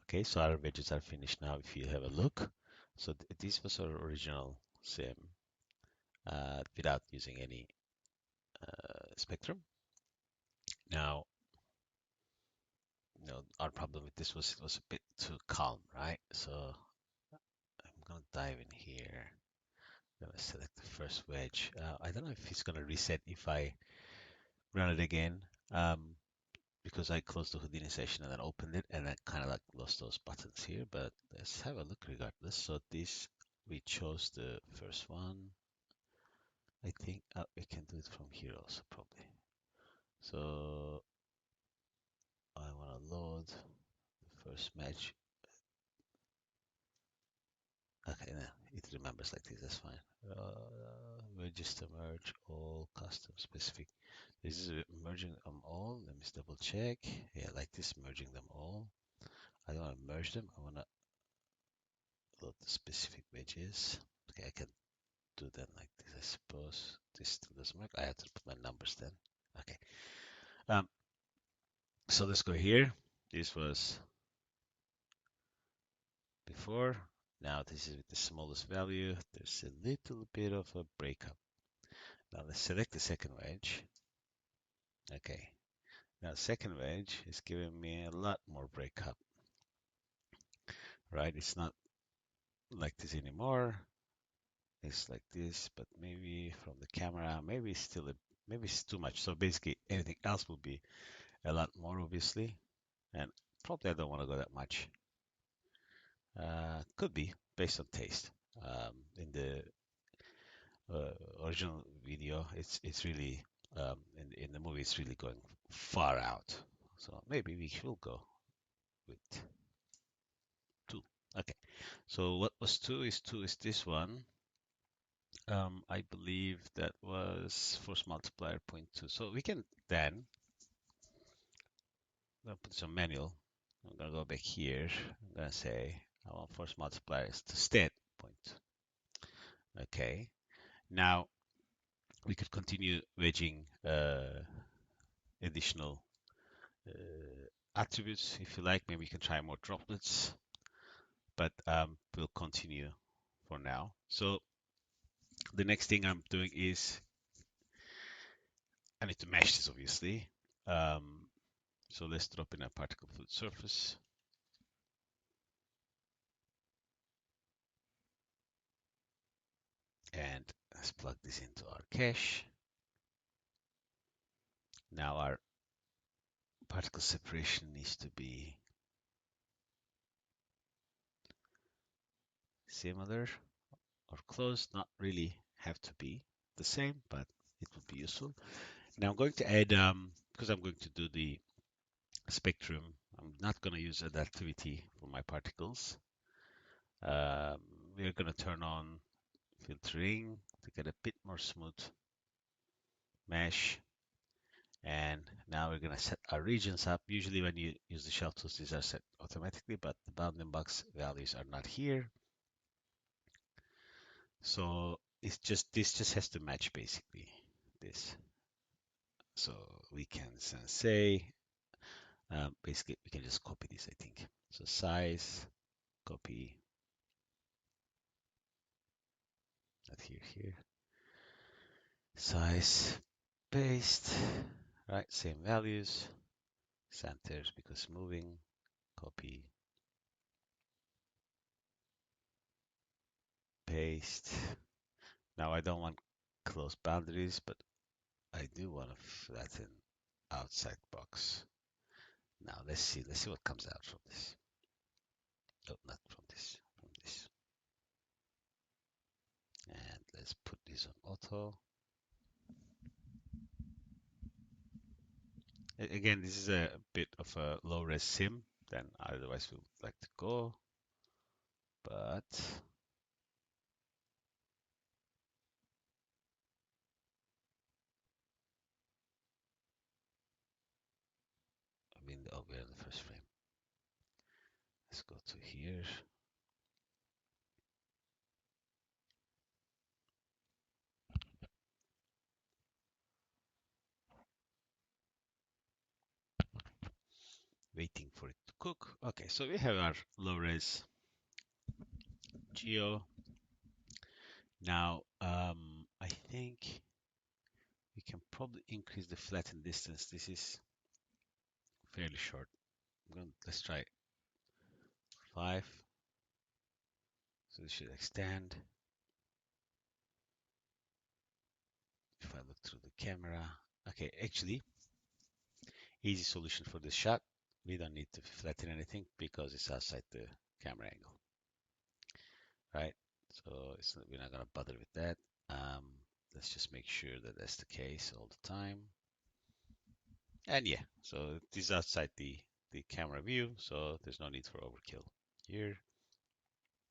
Okay, so our wedges are finished now if you have a look. So this was our original sim without using any spectrum. Now, our problem with this was it was a bit too calm, right? So I'm gonna dive in here. I'm gonna select the first wedge. I don't know if it's gonna reset if I run it again, because I closed the Houdini session and then opened it and then kind of like lost those buttons here. But let's have a look regardless. So this we chose the first one. I think we can do it from here also probably. So I want to load the first match. Okay, no, it remembers like this. That's fine. Register merge all custom specific. This is merging them all. Let me double check. Yeah, like this, merging them all. I don't want to merge them. I want to load the specific wedges. Okay, I can do that like this. I suppose this still doesn't work. I have to put my numbers then. Okay. Um, so let's go here. This was before. Now this is with the smallest value. There's a little bit of a breakup. Now let's select the second wedge. Okay. Now second wedge is giving me a lot more breakup, right? It's not like this anymore. It's like this, but maybe from the camera, maybe it's still maybe it's too much. So basically anything else will be a lot more obviously, and probably I don't want to go that much. Could be based on taste. In the original video, it's really in the movie it's really going far out. So maybe we will go with 2. Okay. So what was 2 is this one. I believe that was force multiplier 0.2. So we can then put some manual. I'm gonna go back here. I'm gonna say I want force multipliers to stat 0.2. Okay. Now we could continue wedging additional attributes if you like. Maybe you can try more droplets, but we'll continue for now. So the next thing I'm doing is I need to mesh this obviously. So let's drop in a particle fluid surface. And let's plug this into our cache. Now our particle separation needs to be similar or close, not really have to be the same, but it would be useful. Now I'm going to add, because I'm going to do the spectrum, I'm not going to use adaptivity for my particles. We're going to turn on filtering to get a bit more smooth mesh. And now we're going to set our regions up. Usually when you use the shell tools, these are set automatically, but the bounding box values are not here. So it's just, this just has to match basically this. So we can say, basically we can just copy this, I think. So size, copy, not here, here. Size, paste, right, same values. Center because moving, copy, paste. Now I don't want close boundaries, but I do want to flatten outside box. Now let's see what comes out from this. Oh, not from this, from this. And let's put this on auto. Again, this is a bit of a low res sim than otherwise we would like to go, but we're in the first frame. Let's go to here. Waiting for it to cook. Okay, so we have our low res geo. Now, I think we can probably increase the flatten distance. This is fairly short. Let's try 5. So this should extend. If I look through the camera. Okay, actually, easy solution for this shot. We don't need to flatten anything because it's outside the camera angle, right? So we're not gonna bother with that. Um, let's just make sure that that's the case all the time. And yeah, so this is outside the camera view, so there's no need for overkill here.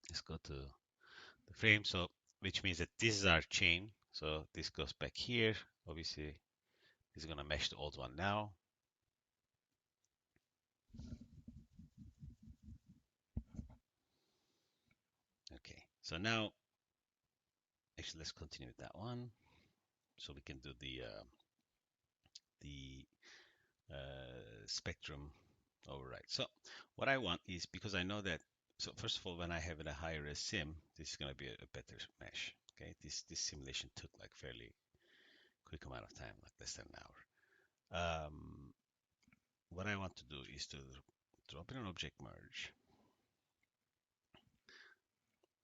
Let's go to the frame. So which means that this is our chain. So this goes back here. Obviously, this is gonna mesh the old one now. Okay, so now actually let's continue with that one. So we can do the spectrum override. So what I want is, because I know that, so first of all, when I have a higher res sim, this is going to be a better mesh. Okay, this simulation took like fairly quick amount of time, like less than an hour. What I want to do is to drop in an object merge.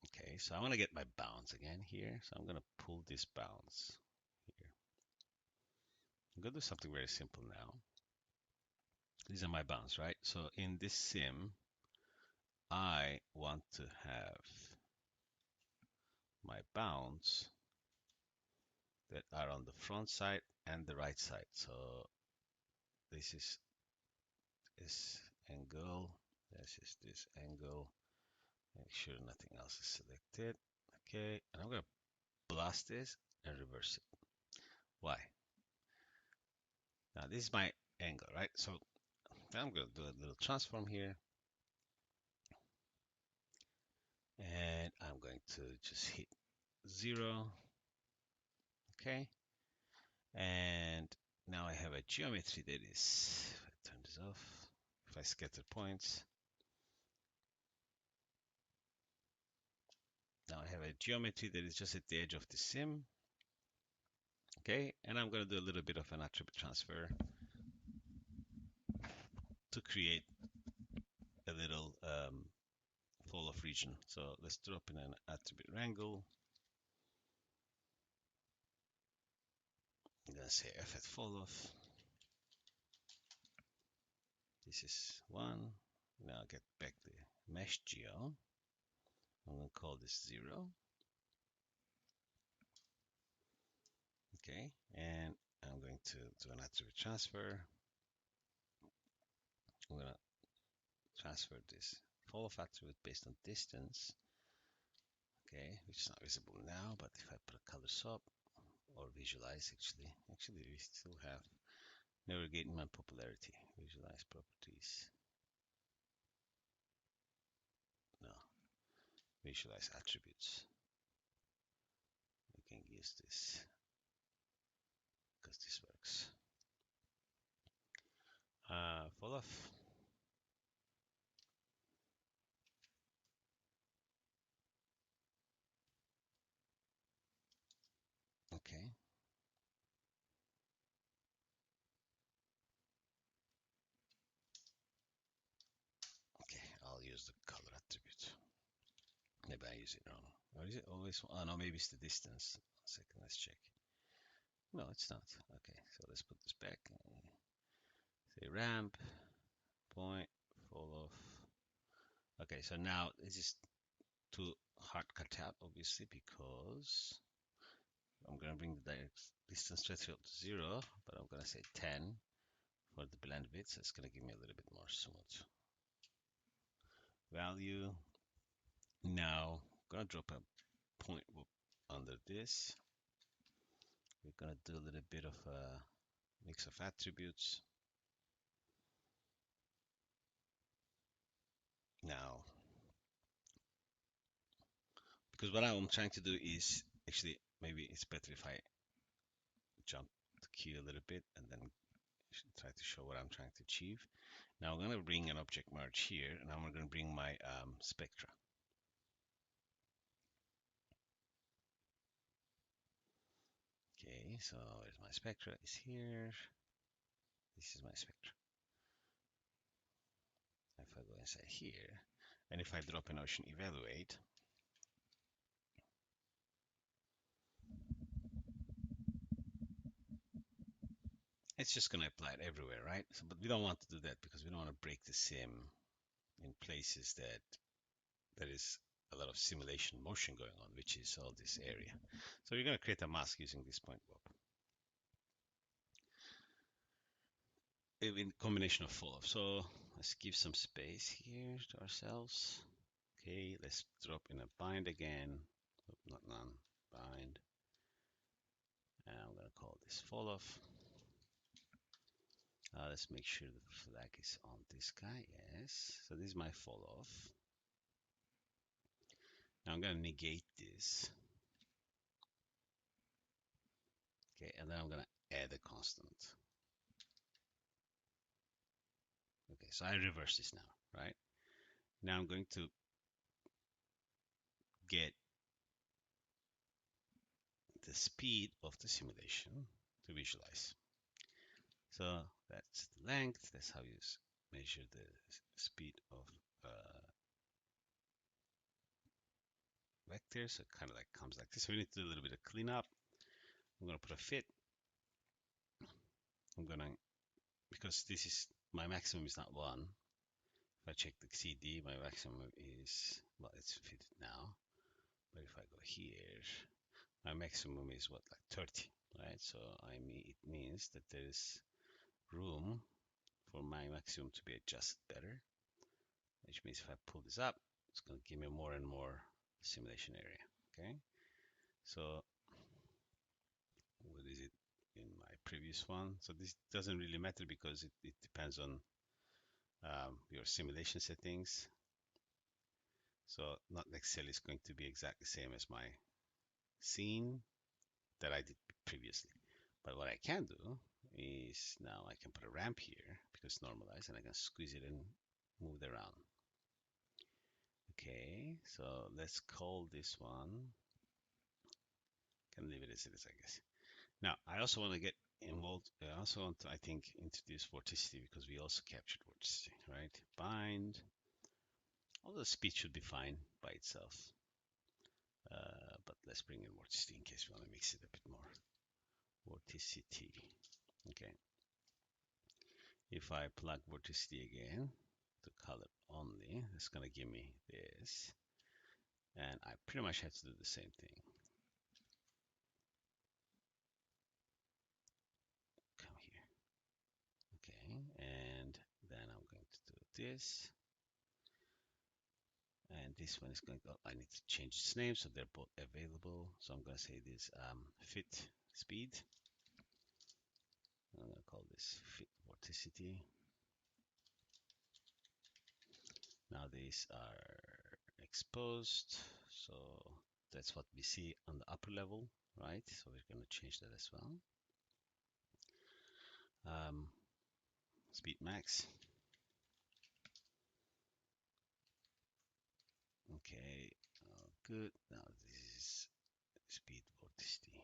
Okay, so I want to get my bounds again here. So I'm going to pull this bounds here. I'm going to do something very simple now. These are my bounds, right? So in this sim, I want to have my bounds that are on the front side and the right side. So this is this angle, this is this angle. Make sure nothing else is selected. Okay, and I'm gonna blast this and reverse it. Why? Now this is my angle, right? So I'm gonna do a little transform here. And I'm going to just hit 0. Okay. And now I have a geometry that is, if I turn this off, if I scatter points, now I have a geometry that is just at the edge of the sim. Okay, and I'm going to do a little bit of an attribute transfer to create a little fall off region. So let's drop in an attribute wrangle. I'm going to say f at fall off. This is 1. Now get back the mesh geo. I'm going to call this 0. Okay, and I'm going to do an attribute transfer. I'm going to transfer this fall off attribute based on distance. Okay, which is not visible now, but if I put a color swap or visualize, actually we still have navigating my popularity. Visualize properties. No, visualize attributes. We can use this because this works. Fall off. Okay. Okay, I'll use the color attribute. Maybe I use it wrong. Or is it always? Oh no, maybe it's the distance. 1 second, let's check. No, it's not. Okay, so let's put this back. Say ramp, point, fall off. Okay, so now this is too hard cut out, obviously, because I'm going to bring the distance threshold to 0, but I'm going to say 10 for the blend width, so it's going to give me a little bit more smooth value. Now I'm going to drop a point under this. We're going to do a little bit of a mix of attributes. Now, because what I'm trying to do is, actually, maybe it's better if I jump the key a little bit and then try to show what I'm trying to achieve. Now I'm going to bring an object merge here, and I'm going to bring my Spectra. Okay, so there's my Spectra is here. This is my Spectra. If I go inside here, and if I drop an ocean evaluate, it's just going to apply it everywhere, right? So, but we don't want to do that because we don't want to break the sim in places that there is a lot of simulation motion going on, which is all this area. So we're going to create a mask using this point warp. In combination of follow. So let's give some space here to ourselves. Okay, let's drop in a bind again. Oh, not none, bind. And I'm going to call this fall off. Let's make sure the flag is on this guy. Yes. So this is my fall off. Now I'm going to negate this. Okay, and then I'm going to add a constant. Okay, so I reverse this now, right? Now I'm going to get the speed of the simulation to visualize. So that's the length. That's how you measure the speed of vector. So it kind of like comes like this. So we need to do a little bit of cleanup. I'm going to put a fit. I'm going to, because this is, my maximum is not 1. If I check the CD, my maximum is, well, it's fitted now. But if I go here, my maximum is what, like 30, right? So it means that there's room for my maximum to be adjusted better, which means if I pull this up, it's going to give me more and more simulation area. Okay, so what is it in my previous one? So this doesn't really matter because it depends on your simulation settings. So not necessarily it's going to be exactly the same as my scene that I did previously. But what I can do is now I can put a ramp here because it's normalized, and I can squeeze it and move it around. Okay, so let's call this one. Can leave it as it is, I guess. Now, I also want to get involved. I also want to, I think, introduce vorticity because we also captured vorticity, right? Bind. All the speed should be fine by itself. But let's bring in vorticity in case we want to mix it a bit more. Vorticity. Okay. If I plug vorticity again to color only, it's going to give me this. And I pretty much have to do the same thing. Come here. Okay. And then I'm going to do this. And this one is going to, I need to change its name so they're both available. So I'm going to say this fit speed. I'm going to call this fit vorticity. Now these are exposed. So that's what we see on the upper level, right? So we're going to change that as well. Speed max. Okay, good. Now this is speed vorticity.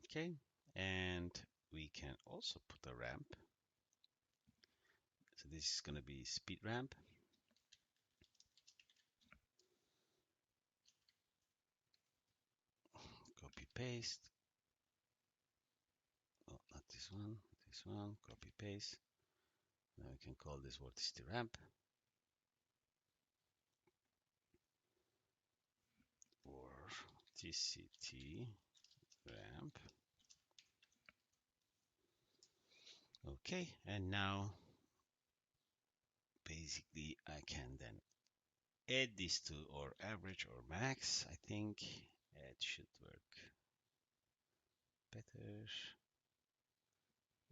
Okay, and we can also put a ramp. So this is going to be speed ramp. Copy paste. Oh, not this one. This one. Copy paste. Now we can call this vorticity ramp. Vorticity ramp. Okay, and now basically I can then add these to or average or max. I think it should work better.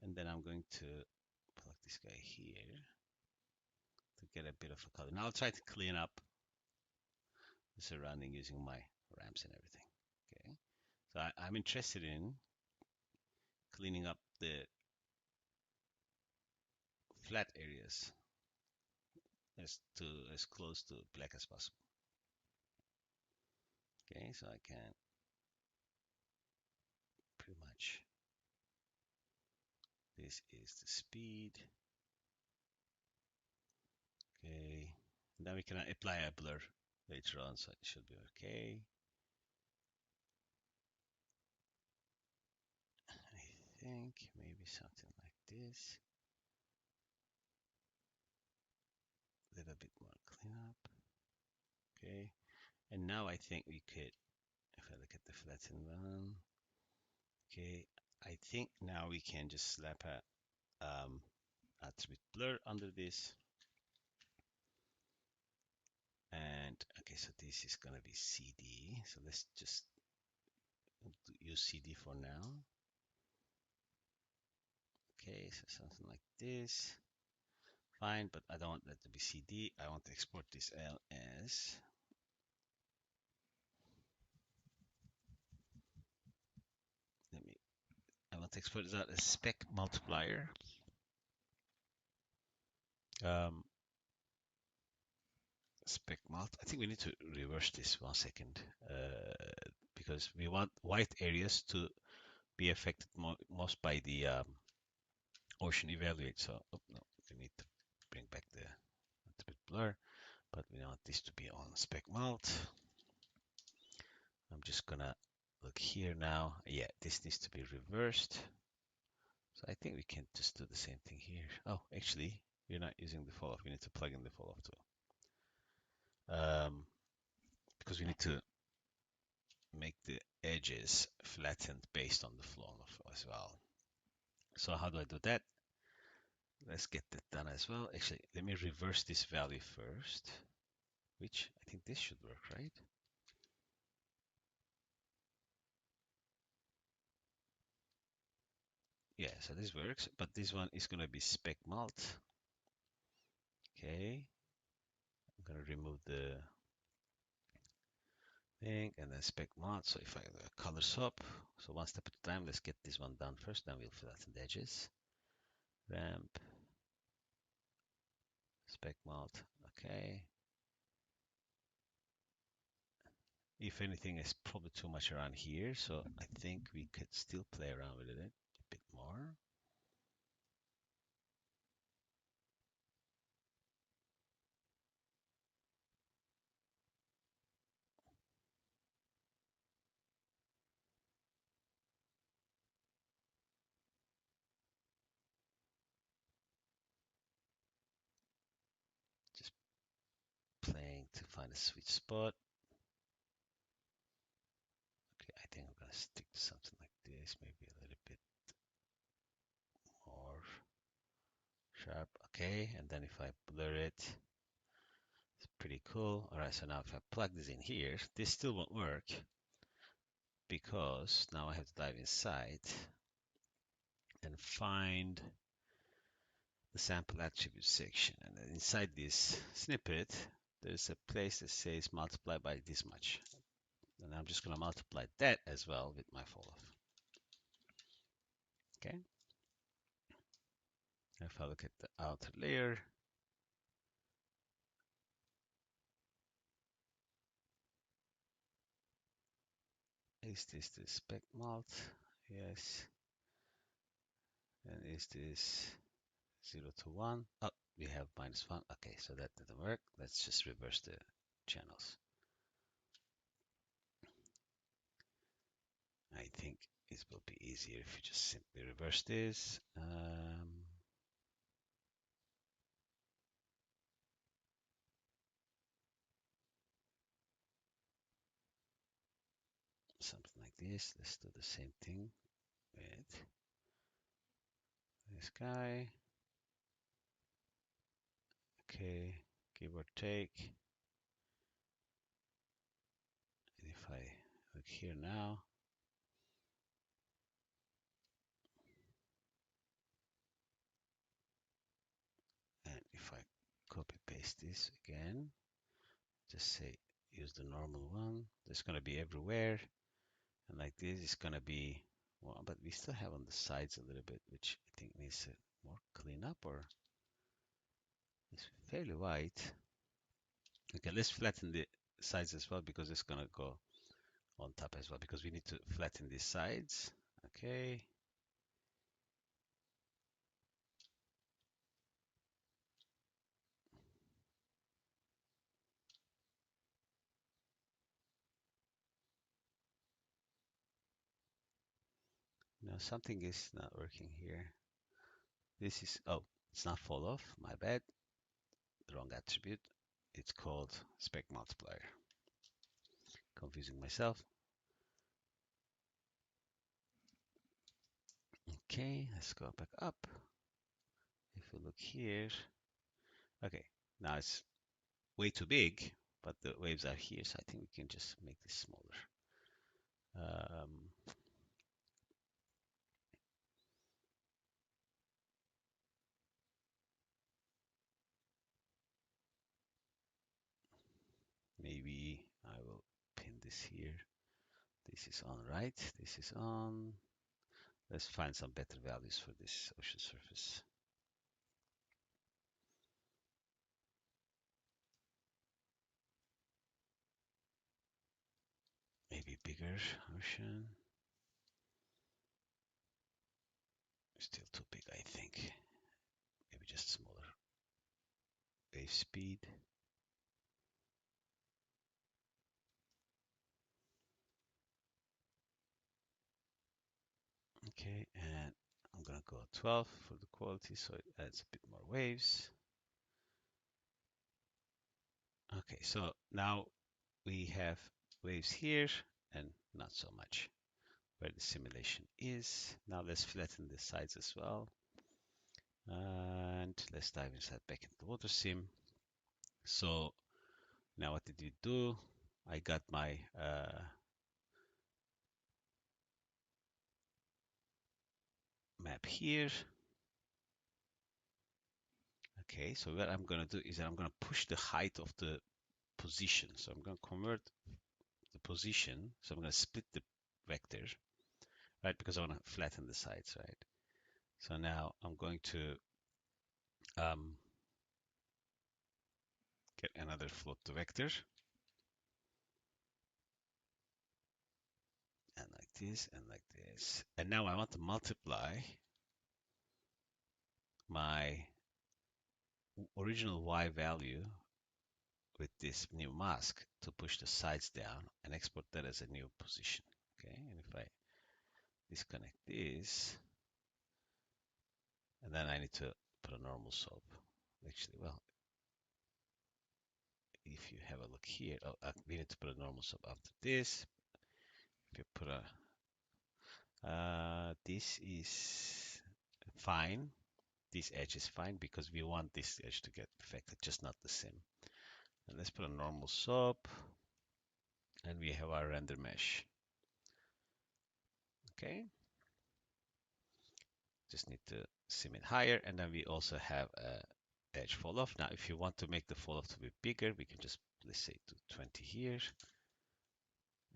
And then I'm going to plug this guy here to get a bit of a color. Now I'll try to clean up the surrounding using my ramps and everything. Okay, so I'm interested in cleaning up the flat areas as close to black as possible. Okay, so I can pretty much, this is the speed. Okay, then we can apply a blur later on, so it should be okay. I think maybe something like this. A little bit more cleanup. Okay, and now I think we could, if I look at the flattened one, okay, I think now we can just slap a attribute blur under this. And okay, so this is gonna be CD. So let's just use CD for now. Okay, so something like this. Fine, but I don't want that to be CD. I want to export this LS. I want to export this out as spec multiplier. Um, spec mult. I think we need to reverse this 1 second because we want white areas to be affected most by the ocean evaluate. So no, we need to bring back the blur, but we want this to be on spec mult. I'm just gonna look here now. Yeah, this needs to be reversed. So I think we can just do the same thing here. Oh, actually, we're not using the fall off. We need to plug in the fall off too. Because we need to make the edges flattened based on the fall off as well. So how do I do that? Let's get that done as well. Actually, let me reverse this value first, which I think this should work, right? Yeah, so this works, but this one is going to be spec mult. Okay, I'm going to remove the thing and then spec mult. So if I color swap, so one step at a time, let's get this one done first, then we'll flatten the edges. Ramp, spec mult, okay. If anything, is probably too much around here, so I think we could still play around with it a bit more. Just playing to find a sweet spot. Okay, I think I'm gonna stick to something like this, maybe a little bit more sharp. Okay, and then if I blur it, it's pretty cool. All right, so now if I plug this in here, this still won't work because now I have to dive inside and find the sample attribute section. And then inside this snippet, there's a place that says multiply by this much. And I'm just going to multiply that as well with my fall off. Okay. If I look at the outer layer, is this the spec mult? Yes. And is this 0 to 1? Oh, we have -1. Okay, so that didn't work. Let's just reverse the channels. I think it will be easier if you just simply reverse this. Something like this. Let's do the same thing with this guy. Okay, give or take. And if I look here now, and if I copy paste this again, just say use the normal one. It's gonna be everywhere, and like this, it's gonna be well, but we still have on the sides a little bit, which I think needs more cleanup, or it's fairly white. Okay, let's flatten the sides as well because it's gonna go on top as well because we need to flatten these sides. Okay. Now something is not working here. This is, oh, it's not fall off, my bad. The wrong attribute. It's called spec multiplier. Confusing myself. Okay, let's go back up. If we look here, okay, now it's way too big, but the waves are here, so I think we can just make this smaller. Maybe I will pin this here. This is on, right? This is on. Let's find some better values for this ocean surface. Maybe bigger ocean. Still too big, I think. Maybe just smaller wave speed. Okay, and I'm gonna go 12 for the quality, so it adds a bit more waves. Okay, so now we have waves here and not so much where the simulation is. Now let's flatten the sides as well. And let's dive inside back into the water sim. So now what did we do? I got my map here. Okay, so what I'm gonna do is I'm gonna push the height of the position. So I'm gonna convert the position. So I'm gonna split the vector, right? Because I wanna flatten the sides, right? So now I'm going to get another float to vector. And like this, and like this. And now I want to multiply my original Y value with this new mask to push the sides down and export that as a new position. Okay, and if I disconnect this, and then I need to put a normal SOP. Actually, well, if you have a look here, oh, we need to put a normal SOP after this. If you put this is fine. This edge is fine because we want this edge to get affected, just not the sim. And let's put a normal SOP, and we have our render mesh. Okay. Just need to sim it higher, and then we also have a edge fall off. Now, if you want to make the fall off to be bigger, we can just, let's say, do 20 here,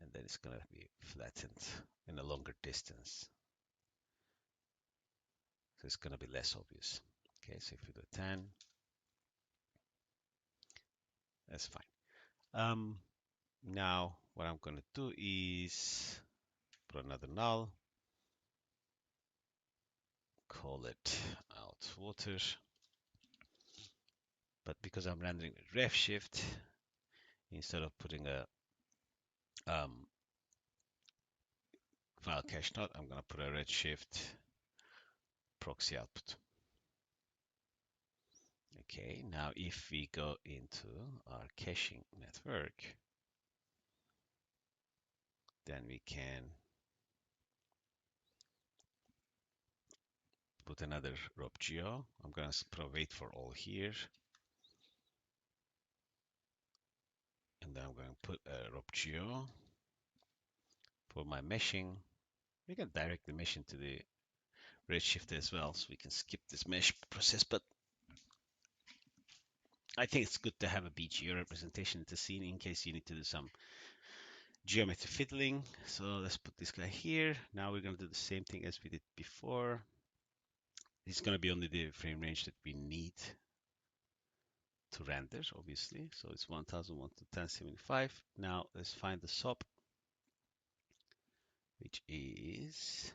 and then it's gonna be flattened in a longer distance. So it's gonna be less obvious. Okay, so if you do 10, that's fine. Now what I'm gonna do is put another null, call it out water, but because I'm rendering with Redshift, instead of putting a file cache node, I'm gonna put a Redshift proxy output. Okay, now if we go into our caching network, then we can put another rope geo. I'm gonna wait for all here, and then I'm going to put a rope geo for my meshing. We can direct the mesh into the Redshift as well, so we can skip this mesh process, but I think it's good to have a BGO representation in the scene in case you need to do some geometry fiddling. So let's put this guy here. Now we're going to do the same thing as we did before. It's going to be only the frame range that we need to render, obviously. So it's 1001 to 1075. Now let's find the SOP, which is,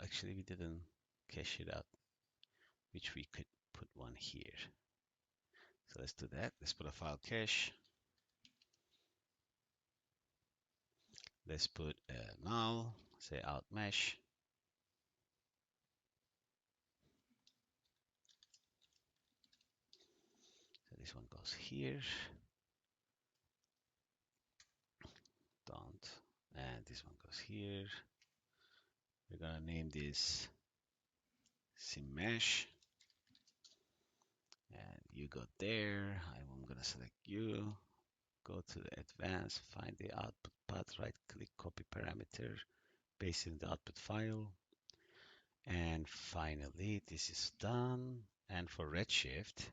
actually we didn't cache it out, which we could put one here. So let's do that. Let's put a file cache. Let's put a null, say out mesh. So this one goes here, don't, and this one goes here. We're gonna name this sim mesh, and you go there. I'm gonna select you. Go to the advanced, find the output path, right click, copy parameter, paste in the output file. And finally, this is done. And for Redshift,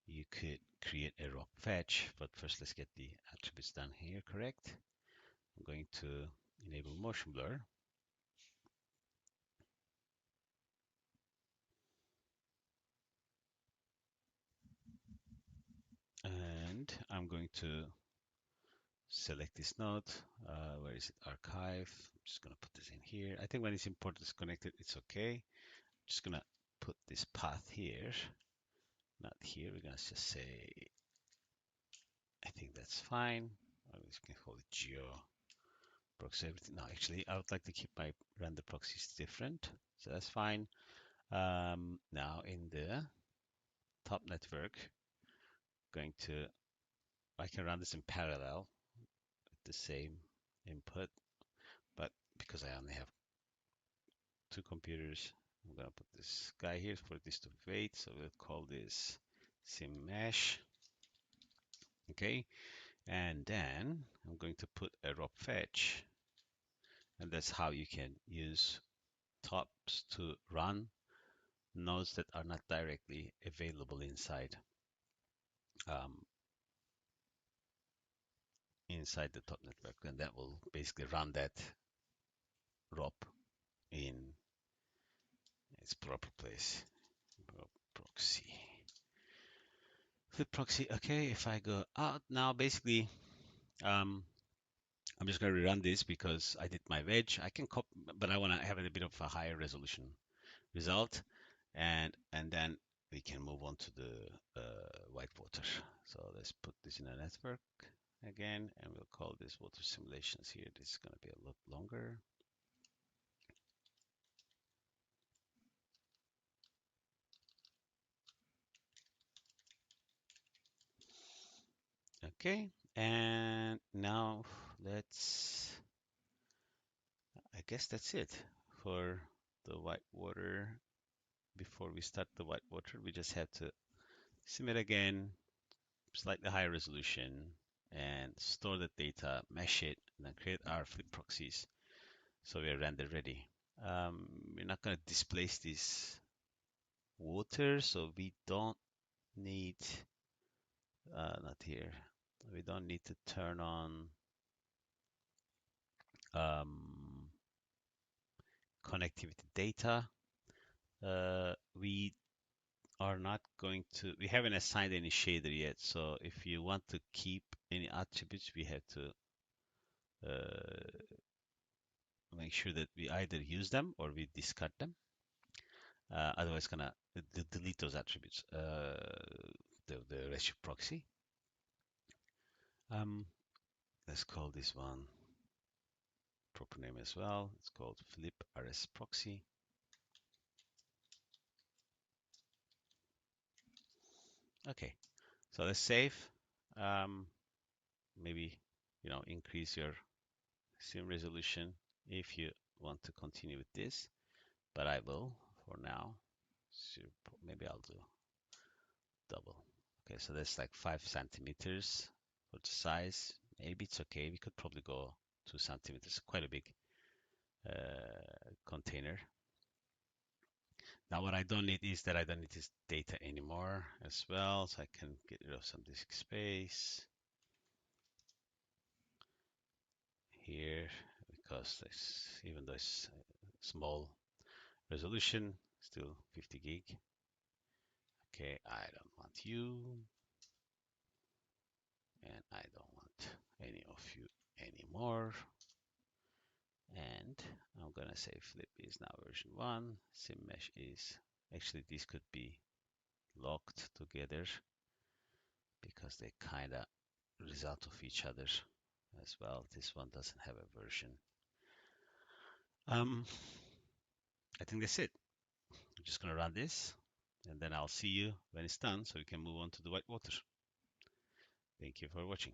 you could create a rock fetch, but first let's get the attributes done here, correct? I'm going to enable motion blur. And I'm going to select this node. Where is it? Archive. I'm just going to put this in here. I think when it's imported, it's connected, it's okay. Just going to put this path here, not here. We're going to just say, I think that's fine. Or we can call it geo proxy everything. No, actually, I would like to keep my render proxies different. So that's fine. Now in the top network, going to, I can run this in parallel with the same input, but because I only have two computers, I'm gonna put this guy here for this to wait. So we'll call this sim mesh. Okay, and then I'm going to put a rob fetch, and that's how you can use tops to run nodes that are not directly available inside inside the top network, and that will basically run that rob in its proper place. Proxy. Flip proxy. Okay, if I go out now, basically, um, I'm just going to rerun this because I did my wedge. I can copy, but I want to have a bit of a higher resolution result, and then we can move on to the Whitewater. So let's put this in a network again, and we'll call this water simulations here. This is going to be a lot longer. Okay, and now let's, I guess that's it for the Whitewater. Before we start the Whitewater, we just have to sim it again, slightly higher resolution, and store the data, mesh it, and then create our flip proxies. So we're render ready. We're not going to displace this water, so we don't need, not here, we don't need to turn on connectivity data. We are not going to, we haven't assigned any shader yet. So if you want to keep any attributes, we have to make sure that we either use them or we discard them. Otherwise, gonna delete those attributes. The Redshift proxy. Let's call this one proper name as well. It's called flip rs proxy. Okay, so let's save. Maybe increase your sim resolution if you want to continue with this, but I will for now. Maybe I'll do double. Okay, so that's like 5 centimeters for the size. Maybe it's okay. We could probably go 2 centimeters. Quite a big container. Now what I don't need is that I don't need this data anymore as well, so I can get rid of some disk space here because this, even though it's small resolution, still 50 gig. Okay, I don't want you, and I don't want any of you anymore. And I'm gonna say Flip is now version 1. SimMesh is actually, this could be locked together because they kind of result of each other as well. This one doesn't have a version. I think that's it. I'm just gonna run this, and then I'll see you when it's done, so we can move on to the Whitewater. Thank you for watching.